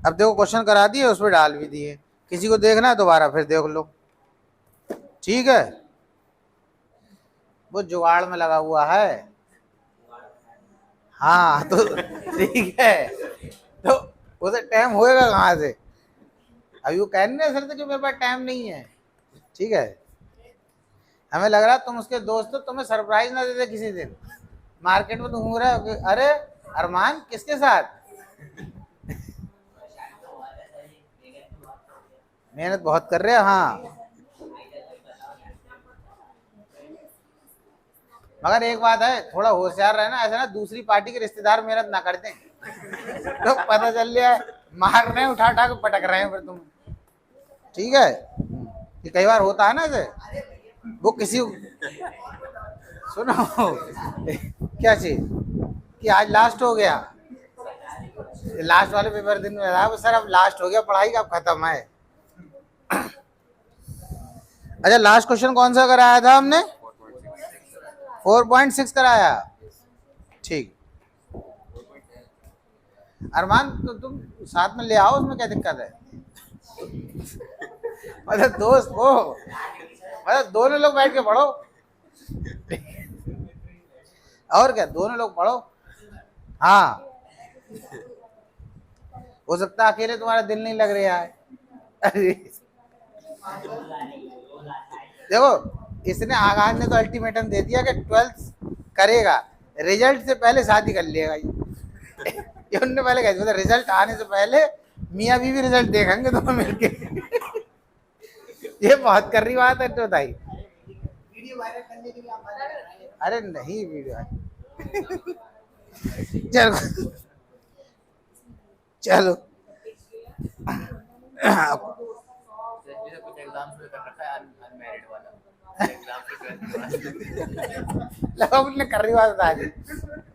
अब देखो क्वेश्चन करा दिए, उस पर डाल भी दिए, किसी को देखना है दोबारा फिर देख लो, ठीक है। वो जुगाड़ में लगा हुआ है। हाँ तो ठीक है, तो उसे टाइम होएगा कहाँ से? अभी वो कह नहीं सकते कि मेरे पास टाइम नहीं है, ठीक है। हमें लग रहा है तुम उसके दोस्त हो, तुम्हें सरप्राइज ना दे दे किसी दिन मार्केट में, तुम घूम रहे हो कि अरे अरमान किसके साथ। मेहनत बहुत कर रहे हो, हाँ। मगर एक बात है, थोड़ा होशियार रहना, ऐसा ना दूसरी पार्टी के रिश्तेदार मेहनत ना कर दें तो पता चल लिया मार रहे हैं, उठा उठा के पटक रहे हैं फिर तुम, ठीक है। ये कई बार होता है ना ऐसे, वो किसी सुनो क्या चीज कि आज लास्ट हो गया, लास्ट वाले पेपर दिन में रहा सर, अब लास्ट हो गया पढ़ाई का, अब खत्म है। अच्छा लास्ट क्वेश्चन कौन सा कराया था हमने? 4.6 कराया, ठीक। अरमान तो तुम साथ में ले आओ, उसमें क्या दिक्कत है? मतलब दोस्त हो, मतलब दोनों लोग बैठ के पढ़ो और क्या, दोनों लोग पढ़ो। हाँ हो सकता है अकेले तुम्हारा दिल नहीं लग रहा है देखो इसने आगाज ने तो अल्टीमेटम दे दिया कि 12th करेगा, रिजल्ट से पहले शादी कर लेगा ये उन्होंने पहले कह दिया, रिजल्ट आने से पहले मियाँ बीवी रिजल्ट देखेंगे दोनों मिलके ये बहुत कर रही बात है तो भाई, वीडियो वायरल करने के लिए आप अरे नहीं वीडियो चलो चलो लगा उनने कर रही बात आज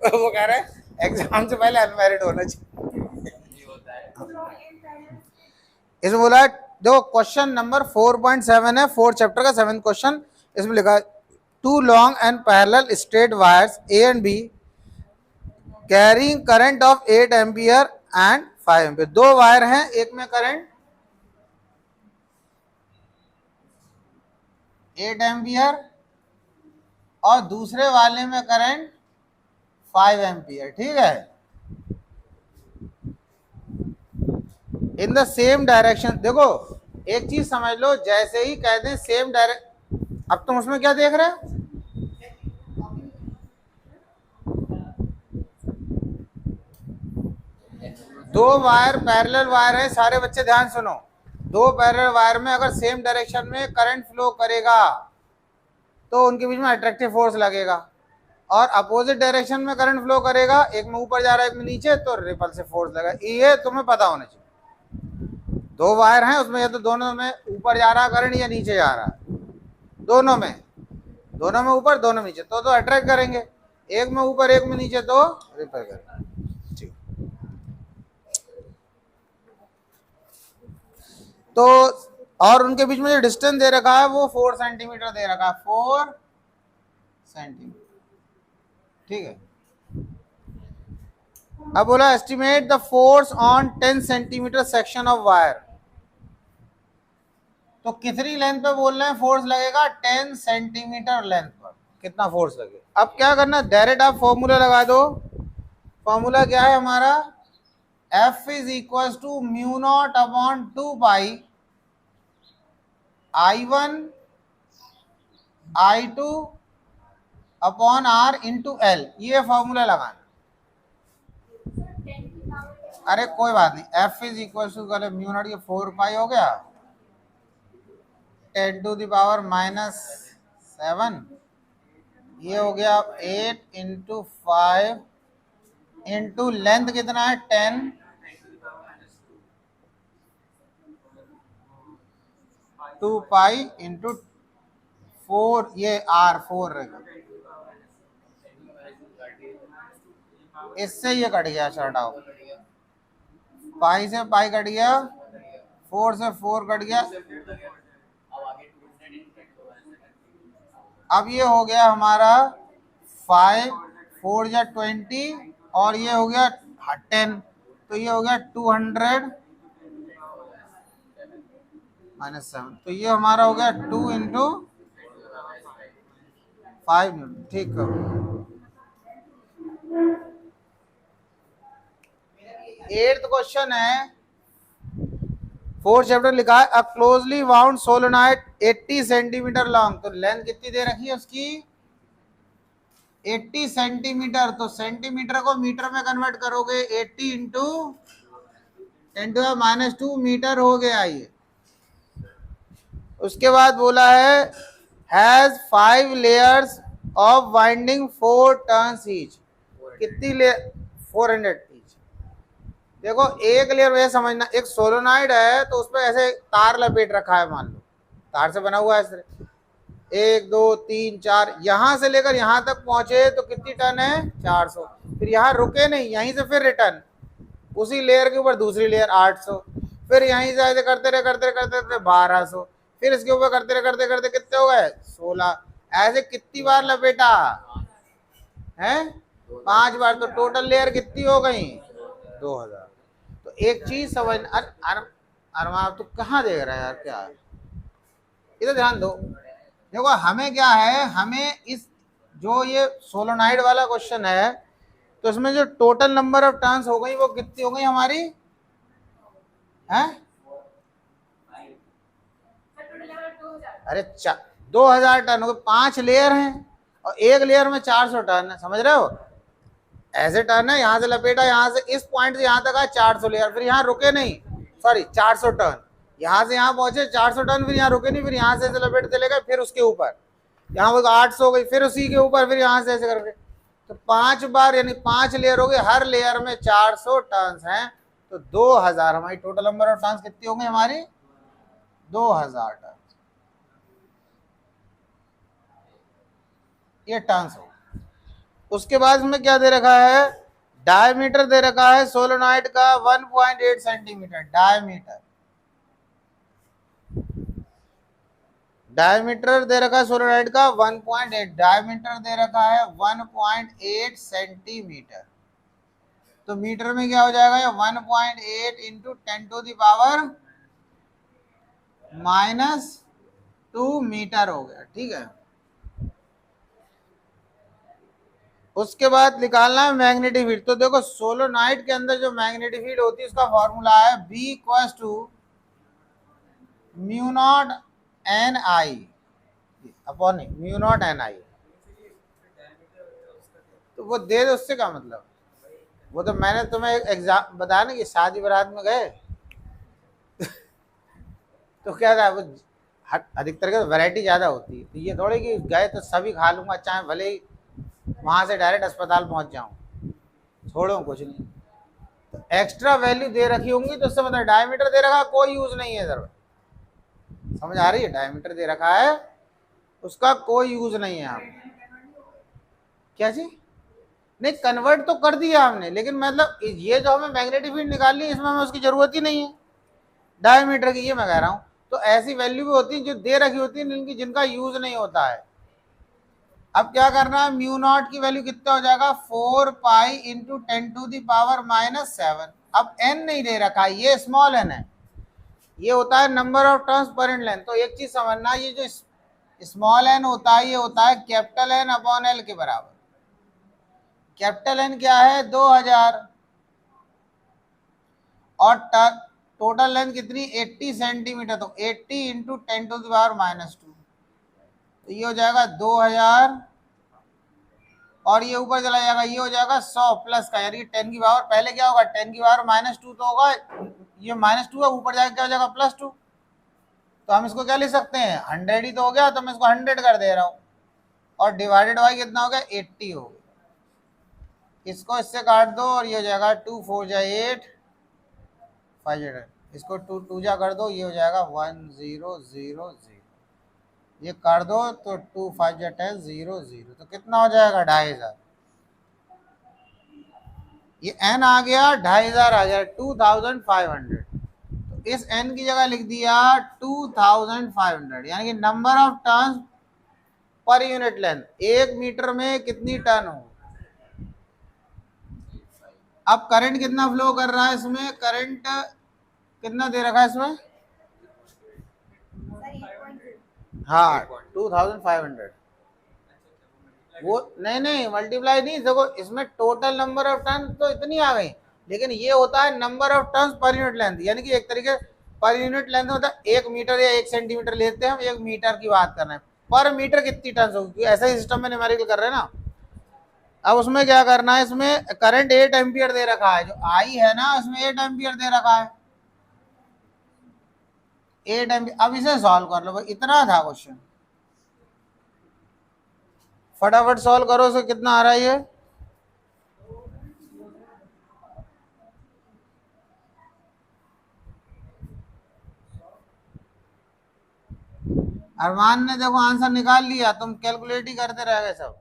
वो कह रहे एग्जाम से पहले अनमैरिड होना चाहिए, इसमें बोला देखो क्वेश्चन नंबर 4.7 है, 4 चैप्टर का 7th क्वेश्चन। इसमें लिखा two long and parallel straight wires A and B carrying current of 8 ampere and 5 ampere. दो वायर हैं, एक में करंट 8 एम्पियर और दूसरे वाले में करंट 5 एम्पियर, ठीक है। इन द सेम डायरेक्शन, देखो एक चीज समझ लो, जैसे ही कह दें सेम डायरेक्शन, अब तुम उसमें क्या देख रहे हो? दो वायर पैरेलल वायर है, सारे बच्चे ध्यान सुनो, दो पैरेलल वायर में अगर सेम डायरेक्शन में करंट फ्लो करेगा तो उनके बीच में अट्रैक्टिव फोर्स लगेगा, और अपोजिट डायरेक्शन में करंट फ्लो करेगा, एक में ऊपर जा रहा है एक में नीचे, तो रिपल्सिव फोर्स लगेगा। ये तुम्हें पता होना चाहिए। दो वायर हैं, उसमें या तो दोनों में ऊपर जा रहा करंट या नीचे जा रहा है, दोनों में ऊपर दोनों में नीचे, तो अट्रैक्ट करेंगे, एक में ऊपर एक में नीचे तो रिपेल करेंगे। तो और उनके बीच में जो डिस्टेंस दे रखा है वो 4 सेंटीमीटर दे रखा है, 4 सेंटीमीटर, ठीक है। अब बोला estimate the force on 10 centimetre section of wire, तो कितनी लेंथ पे बोल रहे हैं फोर्स लगेगा? 10 सेंटीमीटर लेंथ पर कितना फोर्स लगेगा। अब क्या करना, डायरेक्ट आप फॉर्मूला लगा दो। फॉर्मूला क्या है हमारा? F is equal to mu not upon 2 pi I1 I2 upon R into L, ये फॉर्मूला लगाना। अरे कोई बात नहीं, F इज इक्वल टू कर म्यू नॉट, ये 4 पाई हो गया 10 टू द पावर -7, ये हो गया 8 इंटू 5 इंटू लेंथ कितना है 10, 2 पाई इंटू 4, ये R4 रहेगा, इससे ये कट गया, हटाओ, पाई से पाई कट गया, 4 से 4 कट गया, अब ये हो गया हमारा 5 4 या 20 और ये हो गया 10, तो ये हो गया 200 -7, तो ये हमारा हो गया 2 इंटू 5 न्यूटन। ठीक है, 8th क्वेश्चन है, 4th चैप्टर लिखा है a closely wound solenoid 80 centimetre long, तो लेंथ कितनी दे रखी है उसकी 80 सेंटीमीटर, तो सेंटीमीटर को मीटर में कन्वर्ट करोगे 80 इंटू 10⁻² मीटर हो गया ये। उसके बाद बोला है has 5 layers of winding 4 turns each, कितनी लेयर 400 ईच। देखो एक लेयर में समझना, एक सोलोनाइड है तो उसपे ऐसे तार लपेट रखा है, मान लो तार से बना हुआ है ऐसे, 1 2 3 4, यहां से लेकर यहां तक पहुंचे तो कितनी टन है 400, फिर यहाँ रुके नहीं, यहीं से फिर रिटर्न उसी लेयर के ऊपर दूसरी लेयर 800, फिर यहीं से ऐसे करते रहे 1200, फिर इसके ऊपर करते करते कितने हो गए 16, ऐसे कितनी बार लपेटा है 5 बार, तो टोटल लेयर कितनी हो गई 2000। तो एक चीज समझ, अरमा तू कहाँ देख रहा है यार, क्या है इधर ध्यान दो। देखो हमें क्या है, हमें इस जो ये सोलोनाइड वाला क्वेश्चन है तो इसमें जो टोटल नंबर ऑफ टर्न्स हो गई वो कितनी हो गई हमारी है, अरे 2000 टन हो गए, 5 लेयर हैं और एक लेयर में 400 टन है, समझ रहे हो, ऐसे टर्न है, यहाँ से लपेटा, यहाँ से इस पॉइंट से यहाँ तक आया 400 लेयर, फिर यहाँ रुके नहीं, सॉरी 400 टन, यहाँ से यहाँ पहुंचे 400 टन, फिर यहाँ रुके नहीं, फिर यहाँ से लपेट चले गए, फिर उसके ऊपर यहाँ वो 800 हो गई, फिर उसी के ऊपर फिर यहाँ से ऐसे करके, तो 5 बार यानी 5 लेयर हो गए, हर लेयर में 400 टर्न्स हैं, तो 2000 हमारी टोटल नंबर ऑफ टर्न्स कितनी होंगी हमारी 2000 टर्न्स, ये टर्न्स हो। उसके बाद इसमें क्या दे रखा है, डायमीटर दे रखा है सोलोनाइड का 1.8 सेंटीमीटर, डायमीटर दे रखा है सोलोनाइड का 1.8, डायमीटर दे रखा है 1.8 सेंटीमीटर, तो मीटर में क्या हो जाएगा ये 1.8 इंटू 10⁻⁻² मीटर हो गया, ठीक है। उसके बाद निकालना है मैग्नेटिक फील्ड, तो देखो सोलोनाइड के अंदर जो मैग्नेटिक फील्ड होती है उसका फॉर्मूला है B = μ0 Ni अपॉन μ0 Ni, तो वो दे दो, उससे क्या मतलब, वो तो मैंने तुम्हें एग्जाम बताया ना कि शादी बारात में गए तो क्या था, वो अधिकतर का वैरायटी ज़्यादा होती है, तो ये थोड़ी कि गए तो सभी खा लूँगा, चाहे भले ही वहाँ से डायरेक्ट अस्पताल पहुँच जाऊँ, छोड़ो कुछ नहीं, तो एक्स्ट्रा वैल्यू दे रखी होंगी, तो उससे मतलब डायमीटर दे रखा कोई यूज़ नहीं है इधर, समझ आ रही है, डायमीटर दे रखा है उसका कोई यूज़ नहीं है। आप क्या चीज नहीं, कन्वर्ट तो कर दिया हमने, लेकिन मतलब ये जो हमें मैग्नेटिक फील्ड निकालनी है इसमें हमें उसकी जरूरत ही नहीं है डायमीटर की, ये मैं कह रहा हूँ। तो ऐसी वैल्यू भी होती है जो दे रखी होती है जिनका यूज नहीं होता है। अब क्या करना है, μ0 की वैल्यू कितना हो जाएगा 4 पाई इंटू 10⁻⁻⁷। अब n नहीं दे रखा है, ये स्मॉल n है, ये होता है नंबर ऑफ टर्न्स पर इन लेंथ। तो एक चीज समझना, ये जो स्मॉल n होता है ये होता है कैपिटल N अपॉन L के बराबर। कैपिटल N क्या है 2000 और टोटल लेंथ कितनी 80 सेंटीमीटर, तो 80 इंटू 10⁻⁻², तो ये हो जाएगा 2000 और ये ऊपर चला जाएगा, ये हो जाएगा 100 प्लस का, यानी 10 की पावर, पहले क्या होगा 10 की पावर -2 तो होगा, ये -2 है, ऊपर जाके क्या हो जाएगा +2, तो हम इसको क्या लिख सकते हैं 100 ही तो हो गया, तो मैं इसको 100 कर दे रहा हूँ, और डिवाइडेड बाई कितना हो गया 80 हो गया, इसको इससे काट दो और ये हो जाएगा 2 4 जा 8 5 जा, इसको 2 2 जा कर दो, ये हो जाएगा 1000, ये कर दो तो 2 5 जा 10 0 0, तो कितना हो जाएगा 2500, ये n आ गया 2500 आ गया 2500, तो इस n की जगह लिख दिया 2500, यानी कि नंबर ऑफ टर्न्स पर यूनिट लेंथ, 1 मीटर में कितनी टन हो। अब करंट कितना फ्लो कर रहा है इसमें, करंट कितना दे रखा है इसमें हाँ 2500। वो नहीं मल्टीप्लाई नहीं, देखो इसमें टोटल नंबर ऑफ टर्न तो इतनी आ गई, लेकिन ये होता है नंबर ऑफ टर्न्स पर यूनिट लेंथ, यानी कि एक तरीके पर यूनिट लेंथ होता है 1 मीटर या 1 सेंटीमीटर लेते हैं हम, 1 मीटर की बात कर रहे हैं, पर मीटर कितनी टर्न्स होगी, ऐसा ही सिस्टम में न्यूमेरिकल कर रहे हैं ना। अब उसमें क्या करना है, इसमें करंट 8 एम्पियर दे रखा है, जो आई है ना उसमें 8 एम्पियर दे रखा है, 8 एम्पियर। अब इसे सॉल्व कर लो भाई, इतना था क्वेश्चन, फटाफट सॉल्व करो, उसे कितना आ रहा है ये। अरमान ने देखो आंसर निकाल लिया, तुम कैलकुलेट ही करते रह गए सब।